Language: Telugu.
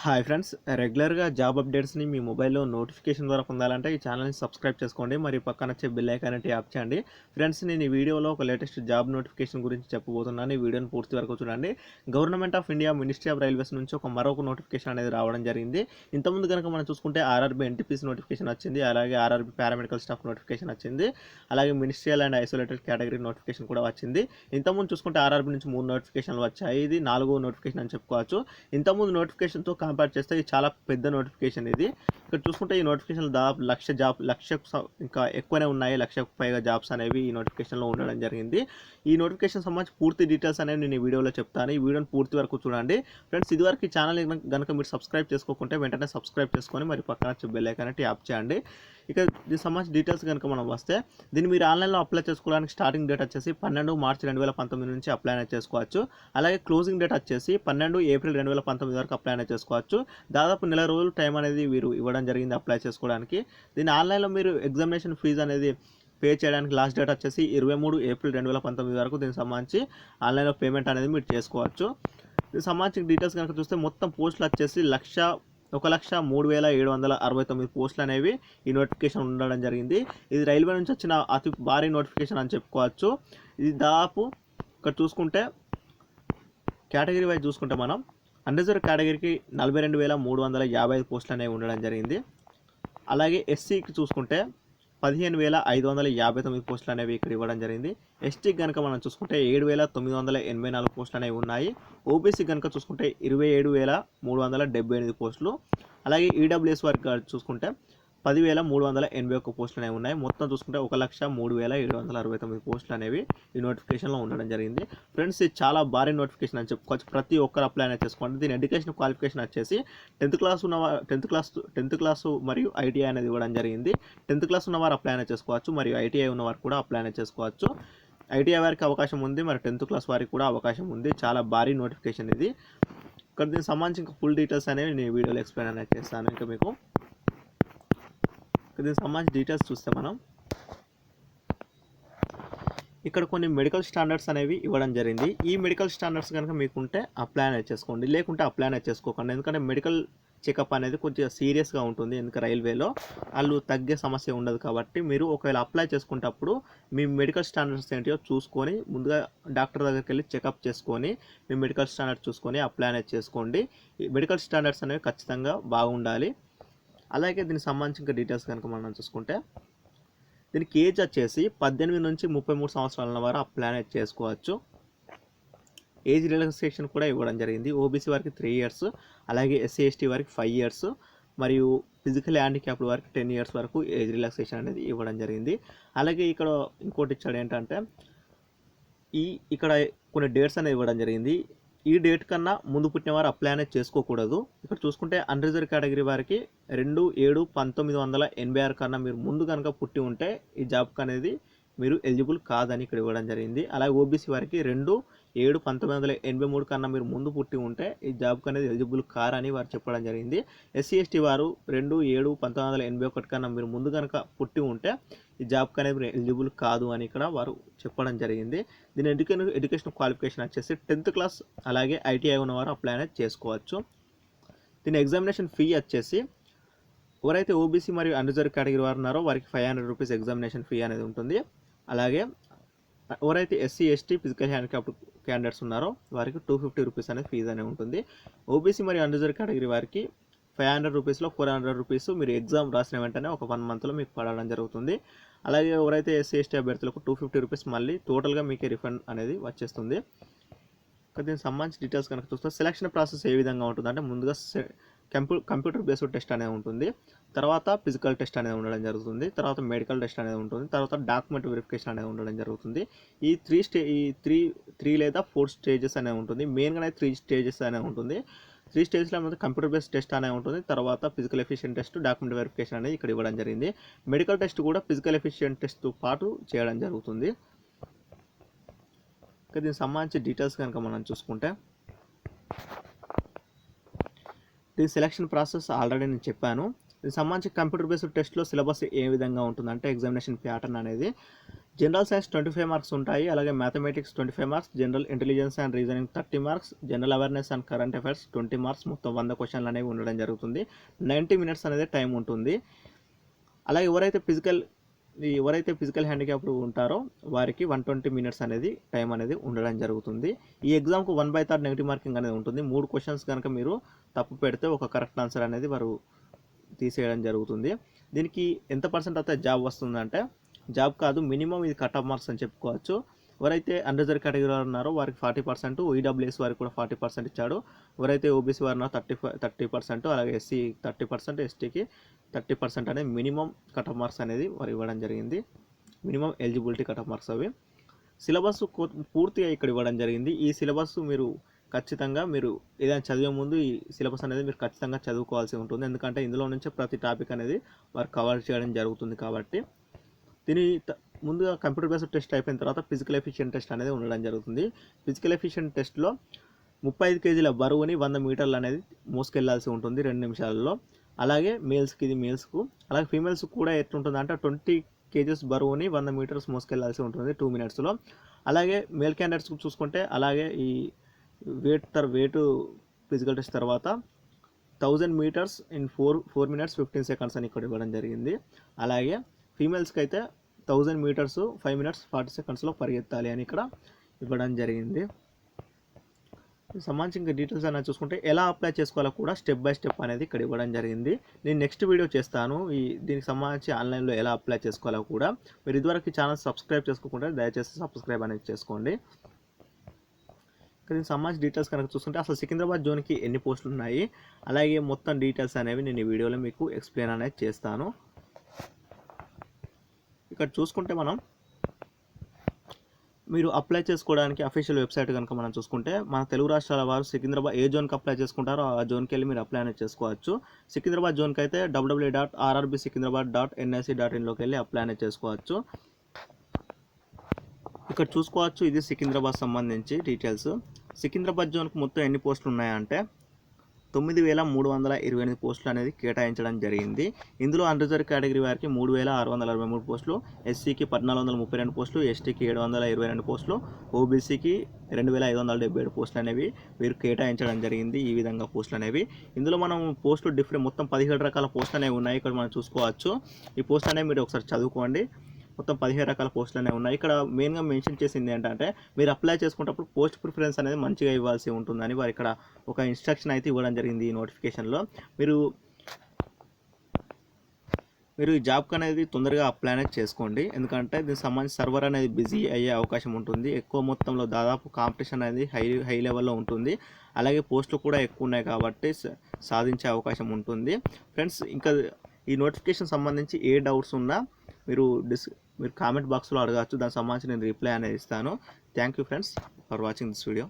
హాయ్ ఫ్రెండ్స్, రెగ్యులర్గా జాబ్ అప్డేట్స్ని మీ మొబైల్లో నోటిఫికేషన్ ద్వారా పొందాలంటే ఈ ఛానల్ని సబ్స్క్రైబ్ చేసుకోండి. మరి పక్కన వచ్చే బెల్ ఐకాన్ అంటే యాప్ చేయండి. ఫ్రెండ్స్, నేను ఈ వీడియోలో ఒక లేటెస్ట్ జాబ్ నోటిఫికేషన్ గురించి చెప్పబోతున్నాను. ఈ వీడియోని పూర్తి వరకు చూడండి. Government of India ministry of railways నుంచి మరొక నోటిఫికేషన్ అనేది రావడం జరిగింది. ఇంతకుముందు కనుక మనం చూసుకుంటే ఆర్ఆర్బీ ఎన్టీపీసీ నోటిఫికేషన్ వచ్చింది, అలాగే ఆర్ఆర్బీ పారామెడికల్ స్టాఫ్ నోటిఫికేషన్ వచ్చింది, అలాగే ministerial and isolated category notification కూడా వచ్చింది. ఇంతకుముందు చూసుకుంటే ఆర్ఆర్బీ నుంచి 3 నోటిఫికేషన్లు వచ్చాయి. ఇది 4వ నోటిఫికేషన్ అని చెప్పుకోవచ్చు. ఇంతకుముందు నోటిఫికేషన్తో కంపేర్ చేస్తే ఇది చాలా పెద్ద నోటిఫికేషన్. ఇది ఇక్కడ చూసుకుంటే ఈ నోటిఫికేషన్ దాదాపు లక్షకు ఇంకా ఎక్కువనే ఉన్నాయి. 1,00,000కు పైగా జాబ్స్ అనేవి ఈ నోటిఫికేషన్లో ఉండడం జరిగింది. ఈ నోటిఫికేషన్ సంబంధించి పూర్తి డీటెయిల్స్ అనేవి నేను ఈ వీడియోలో చెప్తాను. ఈ వీడియోని పూర్తి వరకు చూడండి. ఫ్రెండ్స్, ఇదివరకు ఈ ఛానల్ కనుక మీరు సబ్స్క్రైబ్ చేసుకోకుంటే వెంటనే సబ్స్క్రైబ్ చేసుకొని మరి పక్కన బెల్ ఐకాన్ ట్యాప్ చేయండి. ఇక దీనికి సంబంధించి డీటెయిల్స్ కనుక మనం వస్తే, దీన్ని మీరు ఆన్లైన్లో అప్లై చేసుకోవడానికి స్టార్టింగ్ డేట్ వచ్చేసి 12 మార్చి 2019 నుంచి అప్లై అనేది చేసుకోవచ్చు. అలాగే క్లోజింగ్ డేట్ వచ్చేసి 12 ఏప్రిల్ 2019 వరకు అప్లై అనేది చేసుకోవచ్చు. దాదాపు నెల రోజులు టైం అనేది వీరు ఇవ్వడం జరిగింది అప్లై చేసుకోవడానికి. దీన్ని ఆన్లైన్లో మీరు ఎగ్జామినేషన్ ఫీజు అనేది పే చేయడానికి లాస్ట్ డేట్ వచ్చేసి 23 ఏప్రిల్ 2019 వరకు దీనికి సంబంధించి ఆన్లైన్లో పేమెంట్ అనేది మీరు చేసుకోవచ్చు. దీనికి సంబంధించిన డీటెయిల్స్ కనుక చూస్తే మొత్తం పోస్టులు వచ్చేసి 1,03,769 పోస్టులు అనేవి ఈ నోటిఫికేషన్ ఉండడం జరిగింది. ఇది రైల్వే నుంచి వచ్చిన అతి భారీ నోటిఫికేషన్ అని చెప్పుకోవచ్చు. ఇది దాదాపు ఇక్కడ చూసుకుంటే కేటగిరీ వైజ్ చూసుకుంటే మనం అన్రిజర్వ్ కేటగిరీకి 42,355 పోస్టులు అనేవి ఉండడం జరిగింది. అలాగే ఎస్సీకి చూసుకుంటే 15,559 పోస్టులు అనేవి ఇక్కడ ఇవ్వడం జరిగింది. ఎస్టీకి కనుక మనం చూసుకుంటే 7,984 పోస్టులు అనేవి ఉన్నాయి. ఓబీసీ కనుక చూసుకుంటే 27,378 పోస్టులు. అలాగే ఈడబ్ల్యూఎస్ వారికి చూసుకుంటే 10,381 పోస్టులు అనేవి ఉన్నాయి. మొత్తం చూసుకుంటే 1,03,769 పోస్టులు అనేవి ఈ నోటిఫికేషన్లో ఉండడం జరిగింది. ఫ్రెండ్స్, ఇది చాలా భారీ నోటిఫికేషన్ అని చెప్పుకోవచ్చు. ప్రతి ఒక్కరు అప్లై అనేది చేసుకోండి. దీని ఎడ్యుకేషన్ క్వాలిఫికేషన్ వచ్చేసి 10th క్లాస్ మరియు ఐటీఐ అనేది ఇవ్వడం జరిగింది. 10th క్లాస్ ఉన్నవారు అప్లై అనేది చేసుకోవచ్చు, మరియు ఐటీఐ ఉన్నవారు కూడా అప్లై అనేది చేసుకోవచ్చు. ఐటీఐ వారికి అవకాశం ఉంది, మరి 10th క్లాస్ వారికి కూడా అవకాశం ఉంది. చాలా భారీ నోటిఫికేషన్ ఇది. ఇక్కడ దీనికి సంబంధించి ఇంకా ఫుల్ డీటెయిల్స్ అనేవి నేను వీడియోలో ఎక్స్ప్లెయిన్ అనేది చేస్తాను. ఇంకా మీకు దీనికి సంబంధించి డీటెయిల్స్ చూస్తే మనం ఇక్కడ కొన్ని మెడికల్ స్టాండర్డ్స్ అనేవి ఇవ్వడం జరిగింది. ఈ మెడికల్ స్టాండర్డ్స్ కనుక మీకుంటే అప్లై అనేది చేసుకోండి, లేకుంటే అప్లై అనేది చేసుకోకండి. ఎందుకంటే మెడికల్ చెకప్ అనేది కొంచెం సీరియస్గా ఉంటుంది. ఎందుకంటే రైల్వేలో వాళ్ళు తగ్గే సమస్య ఉండదు కాబట్టి మీరు ఒకవేళ అప్లై చేసుకునేటప్పుడు మీ మెడికల్ స్టాండర్డ్స్ ఏంటో చూసుకొని ముందుగా డాక్టర్ దగ్గరికి వెళ్ళి చెకప్ చేసుకొని మీ మెడికల్ స్టాండర్డ్స్ చూసుకొని అప్లై అనేది చేసుకోండి. ఈ మెడికల్ స్టాండర్డ్స్ అనేవి ఖచ్చితంగా బాగుండాలి. అలాగే దీనికి సంబంధించిన ఇంకా డీటెయిల్స్ కనుక మనం చూసుకుంటే, దీనికి ఏజ్ వచ్చేసి 18 నుంచి 33 సంవత్సరాల వారు అప్లై అనేది చేసుకోవచ్చు. ఏజ్ రిలాక్సేషన్ కూడా ఇవ్వడం జరిగింది. ఓబీసీ వారికి 3 ఇయర్స్, అలాగే ఎస్సీ ఎస్టీ వారికి 5 ఇయర్స్, మరియు ఫిజికల్ హ్యాండిక్యాప్డ్ వారికి 10 ఇయర్స్ వరకు ఏజ్ రిలాక్సేషన్ అనేది ఇవ్వడం జరిగింది. అలాగే ఇక్కడ ఇంకోటి ఇచ్చాడు ఏంటంటే, ఇక్కడ కొన్ని డేట్స్ అనేది ఇవ్వడం జరిగింది. ఈ డేట్ కన్నా ముందు పుట్టిన వారు అప్లై అనేది చేసుకోకూడదు. ఇక్కడ చూసుకుంటే అన్రిజర్వ్ కేటగిరీ వారికి 2/7/1986 కన్నా మీరు ముందు కనుక పుట్టి ఉంటే ఈ జాబ్కి అనేది మీరు ఎలిజిబుల్ కాదని ఇక్కడ ఇవ్వడం జరిగింది. అలాగే ఓబీసీ వారికి 2/7/1983 కన్నా మీరు ముందు పుట్టి ఉంటే ఈ జాబ్కి అనేది ఎలిజిబుల్ కారని వారు చెప్పడం జరిగింది. ఎస్సీ ఎస్టీ వారు 2/7/1981 కన్నా మీరు ముందు కనుక పుట్టి ఉంటే ఈ జాబ్కి అనేది ఎలిజిబుల్ కాదు అని ఇక్కడ వారు చెప్పడం జరిగింది. దీని ఎడ్యుకేషన్ క్వాలిఫికేషన్ వచ్చేసి 10th క్లాస్ అలాగే ఐటీఐ ఉన్నవారు అప్లై అనేది చేసుకోవచ్చు. దీని ఎగ్జామినేషన్ ఫీ వచ్చేసి ఎవరైతే ఓబీసీ మరియు అన్రిజర్వ్ కేటగిరీ వారు ఉన్నారో వారికి 500 రూపీస్ ఎగ్జామినేషన్ ఫీ అనేది ఉంటుంది. అలాగే ఎవరైతే SC ST physical handicapped candidates ఉన్నారో వారికి 250 రూపీస్ అనేది ఫీజు అనేది ఉంటుంది. ఓబీసీ మరియు అన్రిజర్వ్ కేటగిరీ వారికి 500 రూపీస్లో 400 రూపీస్ మీరు ఎగ్జామ్ రాసిన వెంటనే ఒక 1 మంత్లో మీకు పడడం జరుగుతుంది. అలాగే ఎవరైతే ఎస్సీ ఎస్టీ అభ్యర్థులకు 250 రూపీస్ మళ్ళీ టోటల్గా మీకే రిఫండ్ అనేది వచ్చేస్తుంది. దీనికి సంబంధించి డీటెయిల్స్ కనుక చూస్తే సెలక్షన్ ప్రాసెస్ ఏ విధంగా ఉంటుంది అంటే, ముందుగా కంప్యూటర్ బేస్డ్ టెస్ట్ అనేది ఉంటుంది, తర్వాత ఫిజికల్ టెస్ట్ అనేది ఉండడం జరుగుతుంది, తర్వాత మెడికల్ టెస్ట్ అనేది ఉంటుంది, తర్వాత డాక్యుమెంట్ వెరిఫికేషన్ అనేది ఉండడం జరుగుతుంది. ఈ త్రీ లేదా 4 స్టేజెస్ అనేవి ఉంటుంది. మెయిన్గా 3 స్టేజెస్ అనేవి ఉంటుంది. 3 స్టేజ్లో మీద కంప్యూటర్ బేస్డ్ టెస్ట్ అనేది ఉంటుంది, తర్వాత physical efficient test, document verification అనేది ఇక్కడ ఇవ్వడం జరిగింది. మెడికల్ టెస్ట్ కూడా ఫిజికల్ ఎఫిషియెంట్ టెస్ట్తో పాటు చేయడం జరుగుతుంది. దీనికి సంబంధించి డీటెయిల్స్ కనుక మనం చూసుకుంటే, దీని సెలక్షన్ ప్రాసెస్ ఆల్రెడీ నేను చెప్పాను. దీనికి సంబంధించి కంప్యూటర్ బేస్డ్ టెస్ట్లో సిలబస్ ఏ విధంగా ఉంటుందంటే, ఎగ్జామినేషన్ ప్యాటర్న్ అనేది జనరల్ సైన్స్ 25 మార్క్స్ ఉంటాయి. అలాగే mathematics 25 marks, general intelligence and reasoning 30 marks, general awareness and current affairs 20 marks, మొత్తం 100 క్వశ్చన్లు అనేవి ఉండడం జరుగుతుంది. 90 మినిట్స్ అనేది టైం ఉంటుంది. అలాగే ఎవరైతే ఫిజికల్ హ్యాండిక్యాప్డ్ ఉంటారో వారికి 120 మినిట్స్ అనేది టైం అనేది ఉండడం జరుగుతుంది. ఈ ఎగ్జామ్కు 1/3 నెగిటివ్ మార్కింగ్ అనేది ఉంటుంది. 3 క్వశ్చన్స్ కనుక మీరు తప్పు పెడితే ఒక కరెక్ట్ ఆన్సర్ అనేది వారు తీసేయడం జరుగుతుంది. దీనికి ఎంత పర్సెంట్ అయితే జాబ్ వస్తుందంటే, జాబ్ కాదు, మినిమం ఇది కట్ ఆఫ్ మార్క్స్ అని చెప్పుకోవచ్చు. ఎవరైతే అండర్రిజర్వ్ కేటగిరీలో ఉన్నారో వారికి 40%, ఈడబ్ల్యూఎస్ వారికి కూడా 40% ఇచ్చాడు. ఎవరైతే ఓబీసీ వారు 30%, అలాగే ఎస్సీ 30%, ఎస్టీకి 30% అనేది మినిమం కట్ ఆఫ్ మార్క్స్ అనేది వారు ఇవ్వడం జరిగింది. Minimum eligibility cut off marks అవి. సిలబస్ పూర్తిగా ఇక్కడ ఇవ్వడం జరిగింది. ఈ సిలబస్ మీరు ఖచ్చితంగా ఏదైనా చదివే ముందు ఈ సిలబస్ అనేది మీరు ఖచ్చితంగా చదువుకోవాల్సి ఉంటుంది. ఎందుకంటే ఇందులో నుంచే ప్రతి టాపిక్ అనేది వారు కవర్ చేయడం జరుగుతుంది. కాబట్టి దీని ముందుగా కంప్యూటర్ బేస్డ్ టెస్ట్ అయిపోయిన తర్వాత ఫిజికల్ ఎఫిషియెంట్ టెస్ట్ అనేది ఉండడం జరుగుతుంది. ఫిజికల్ ఎఫిషియెంట్ టెస్ట్లో 35 కేజీల బరువుని 100 మీటర్లు అనేది మోసుకెళ్లాల్సి ఉంటుంది 2 నిమిషాలలో. అలాగే ఇది మేల్స్కు, అలాగే ఫీమేల్స్ కూడా ఎట్లుంటుంది అంటే 20 కేజెస్ బరువుని 100 మీటర్స్ మోసుకెళ్లాల్సి ఉంటుంది 2 మినిట్స్లో. అలాగే మేల్ క్యాండిడేట్స్కి చూసుకుంటే అలాగే ఈ వెయిట్ ఫిజికల్ టెస్ట్ తర్వాత 1000 మీటర్స్ ఇన్ 4 minutes 15 seconds అని ఇక్కడ ఇవ్వడం జరిగింది. అలాగే ఫీమేల్స్కి అయితే 1000 మీటర్స్ 5 minutes 40 secondsలో పరిగెత్తాలి అని ఇక్కడ ఇవ్వడం జరిగింది. సంబంధించి ఇంకా డీటెయిల్స్ అనేది చూసుకుంటే ఎలా అప్లై చేసుకోవాలో కూడా స్టెప్ బై స్టెప్ అనేది ఇక్కడ ఇవ్వడం జరిగింది. నేను నెక్స్ట్ వీడియో చేస్తాను దీనికి సంబంధించి ఆన్లైన్లో ఎలా అప్లై చేసుకోవాలో కూడా. మీరు ఇదివరకు ఛానల్ సబ్స్క్రైబ్ చేసుకోకుండా దయచేసి సబ్స్క్రైబ్ అనేది చేసుకోండి. దీనికి సంబంధించి డీటెయిల్స్ కనుక చూసుకుంటే అసలు సికింద్రాబాద్ జోన్కి ఎన్ని పోస్టులు ఉన్నాయి, అలాగే మొత్తం డీటెయిల్స్ అనేవి నేను ఈ వీడియోలో మీకు ఎక్స్ప్లెయిన్ అనేది చేస్తాను. ఇక్కడ చూసుకుంటే మీరు అప్లై చేసుకోవడానికి అఫీషియల్ వెబ్సైట్ కనుక మనం చూసుకుంటే, మన తెలుగు రాష్ట్రాల వారు సికింద్రాబాద్ ఏ జోన్కి అప్లై చేసుకుంటారో ఆ జోన్కి వెళ్ళి మీరు అప్లై అనేది చేసుకోవచ్చు. సికింద్రాబాద్ జోన్కి అయితే www.rrbsikindradab.nic.in లోకి వెళ్ళి అప్లై అనేది చేసుకోవచ్చు. ఇక్కడ చూసుకోవచ్చు, ఇది సికింద్రాబాద్ సంబంధించి డీటెయిల్స్. సికింద్రాబాద్ జోన్కి మొత్తం ఎన్ని పోస్టులు ఉన్నాయంటే 9328 పోస్టులు అనేది కేటాయించడం జరిగింది. ఇందులో అన్రిజర్వ్ కేటగిరీ వారికి 3643 పోస్టులు, ఎస్సీకి 1432 పోస్టులు, ఎస్టీకి 722 పోస్టులు, ఓబీసీకి 2577 పోస్టులు అనేవి వీరు కేటాయించడం జరిగింది. ఈ విధంగా పోస్టులు అనేవి ఇందులో మనం పోస్టులు డిఫరెంట్ మొత్తం 17 రకాల పోస్టులు అనేవి ఉన్నాయి. ఇక్కడ మనం చూసుకోవచ్చు. ఈ పోస్టులు అనేవి మీరు ఒకసారి చదువుకోండి. మొత్తం 17 రకాల పోస్టులు అనేవి ఉన్నాయి. ఇక్కడ మెయిన్గా మెన్షన్ చేసింది ఏంటంటే, మీరు అప్లై చేసుకున్నప్పుడు పోస్ట్ ప్రిఫరెన్స్ అనేది మంచిగా ఇవ్వాల్సి ఉంటుందని వారు ఇక్కడ ఒక ఇన్స్ట్రక్షన్ అయితే ఇవ్వడం జరిగింది ఈ నోటిఫికేషన్లో. మీరు ఈ జాబ్కి అనేది తొందరగా అప్లై అనేది చేసుకోండి. ఎందుకంటే దీనికి సంబంధించి సర్వర్ అనేది బిజీ అయ్యే అవకాశం ఉంటుంది. ఎక్కువ మొత్తంలో దాదాపు కాంపిటీషన్ అనేది హై లెవెల్లో ఉంటుంది. అలాగే పోస్టులు కూడా ఎక్కువ ఉన్నాయి కాబట్టి సాధించే అవకాశం ఉంటుంది. ఫ్రెండ్స్, ఇంకా ఈ నోటిఫికేషన్ సంబంధించి ఏ డౌట్స్ ఉన్నా మీరు కామెంట్ బాక్స్లో అడగచ్చు. దానికి సంబంధించి నేను రిప్లై అనేది ఇస్తాను. Thank you friends for watching this video.